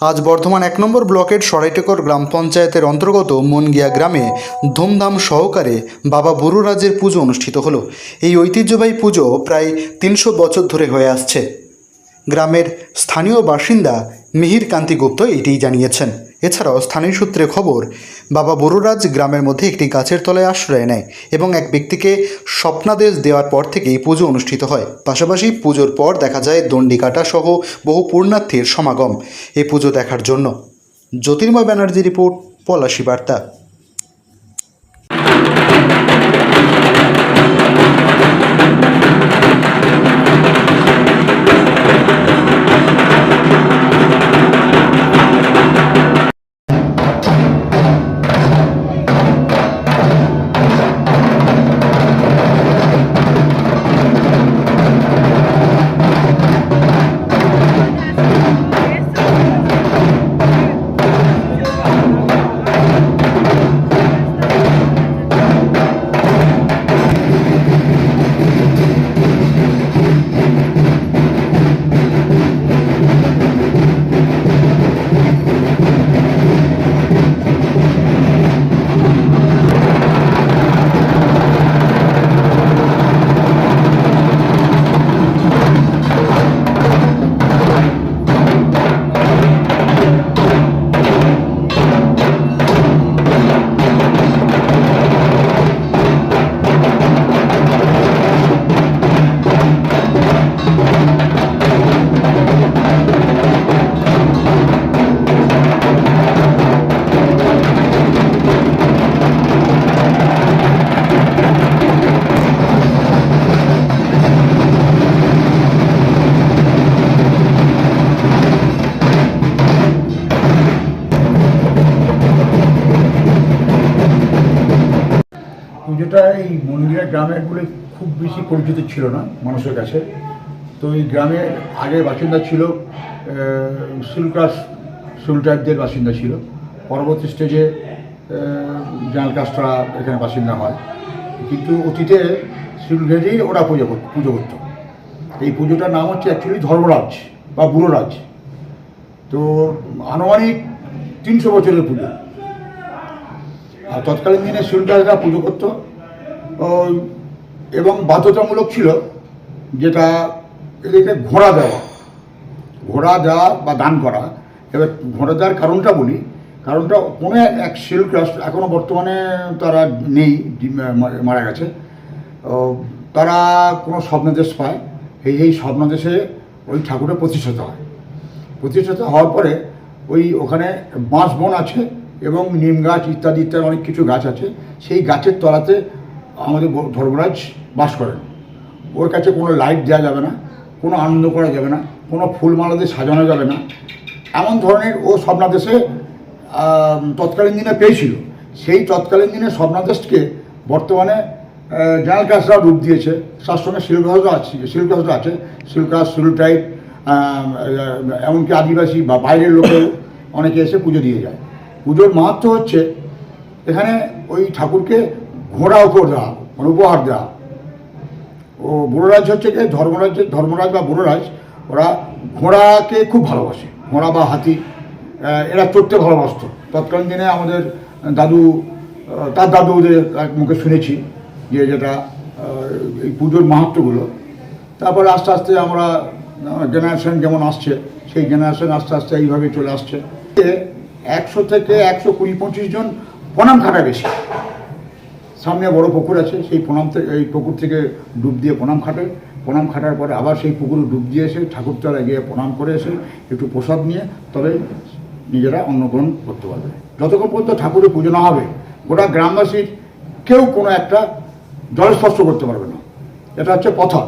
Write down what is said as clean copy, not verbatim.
আজ বর্ধমান ১ নম্বর ব্লকের সরাইটেকর গ্রাম পঞ্চায়েতের অন্তর্গত মনগিয়া গ্রামে ধুমধাম সহকারে বাবা বুড়োরাজের পুজো অনুষ্ঠিত হলো। এই ঐতিহ্যবাহী পুজো প্রায় ৩০০ বছর ধরে হয়ে আসছে। গ্রামের স্থানীয় বাসিন্দা মিহির কান্তি গুপ্ত এটিই জানিয়েছেন। এছাড়াও স্থানীয় সূত্রে খবর, বাবা বুড়োরাজ গ্রামের মধ্যে একটি গাছের তলায় আশ্রয় নেয় এবং এক ব্যক্তিকে স্বপ্নাদেশ দেওয়ার পর থেকেই পুজো অনুষ্ঠিত হয়। পাশাপাশি পুজোর পর দেখা যায় দণ্ডিকাটা সহ বহু পুণ্যার্থীর সমাগম এই পুজো দেখার জন্য। জ্যোতির্ময় ব্যানার্জি রিপোর্ট, পলাশী বার্তা। পুজোটা এই মন্দিরের গ্রামের বলে খুব বেশি পরিচিত ছিল না মানুষের কাছে। তো এই গ্রামের আগের বাসিন্দা ছিল সুলটাইপদের বাসিন্দা ছিল। পরবর্তী স্টেজে জেনারেল কাস্টরা এখানে বাসিন্দা হয়, কিন্তু অতীতে সুলঘেজেই ওরা পুজো করত। এই পুজোটার নাম হচ্ছে অ্যাকচুয়ালি ধর্মরাজ বা বুড়োরাজ। তো আনুমানিক ৩০০ বছরের পুজো। আর তৎকালীন দিনে সুলটাইপরা পুজো করতো এবং বাধ্যতামূলক ছিল যেটা এদেরকে ঘোড়া দেওয়া বা দান করা। এবার ঘোড়া দেওয়ার কারণটা বলি, কারণটা কোনো এক শিল্প রাষ্ট্র এখনও বর্তমানে তারা নেই, মারা গেছে। তারা কোনো স্বপ্নাদেশ পায়, এই স্বপ্নাদেশে ওই ঠাকুরের প্রতিষ্ঠাতা হয়। প্রতিষ্ঠাতা হওয়ার পরে ওখানে বাঁশ বন আছে এবং নিম গাছ ইত্যাদি অনেক কিছু গাছ আছে। সেই গাছের তলাতে আমাদের ধর্মরাজ বাস করেন। ওর কাছে কোনো লাইট দেওয়া যাবে না, কোনো আনন্দ করা যাবে না, কোনো ফুলমালা দিয়ে সাজানো যাবে না, এমন ধরনের ও স্বপ্নাদেশে তৎকালীন দিনে পেয়েছিল। সেই তৎকালীন দিনে স্বপ্নাদেশকে বর্তমানে জেনারেল কাস্টরা রূপ দিয়েছে। তার সঙ্গে শিল্পঘাসও আছে, শিল্পঘাস, সুলটাইপ, এমনকি আদিবাসী বা বাইরের লোকেও অনেকে এসে পুজো দিয়ে যায়। পুজোর মাহাত্ম্য হচ্ছে এখানে ওই ঠাকুরকে ঘোড়া উপহার দেওয়া। ও বুড়োরাজ হচ্ছে কি ধর্মরাজ বা বুড়োরাজ, ওরা ঘোড়াকে খুব ভালোবাসে। ঘোড়া বা হাতি এরা চড়তে ভালোবাসত। তৎকালীন দিনে আমাদের তার দাদুদের মুখে শুনেছি যেটা এই পুজোর মাহাত্ম্যগুলো। তারপরে আস্তে আস্তে আমরা জেনারেশন যেমন আসছে, সেই জেনারেশন আস্তে আস্তে এইভাবে চলে আসছে। ১০০ থেকে ১২০-২৫ জন প্রণাম খাটায় বেশি। সামনে বড় পুকুর আছে, সেই এই পুকুর থেকে ডুব দিয়ে প্রণাম খাটার পরে আবার সেই পুকুরে ডুব দিয়ে এসে ঠাকুরতলায় গিয়ে প্রণাম করে এসে একটু প্রসাদ নিয়ে তবে নিজেরা অন্নগ্রহণ করতে পারবে। যতক্ষণ পর্যন্ত ঠাকুরের পুজো না হবে গোটা গ্রামবাসীর কেউ কোনো একটা জলস্পর্শ করতে পারবে না। এটা হচ্ছে প্রথা।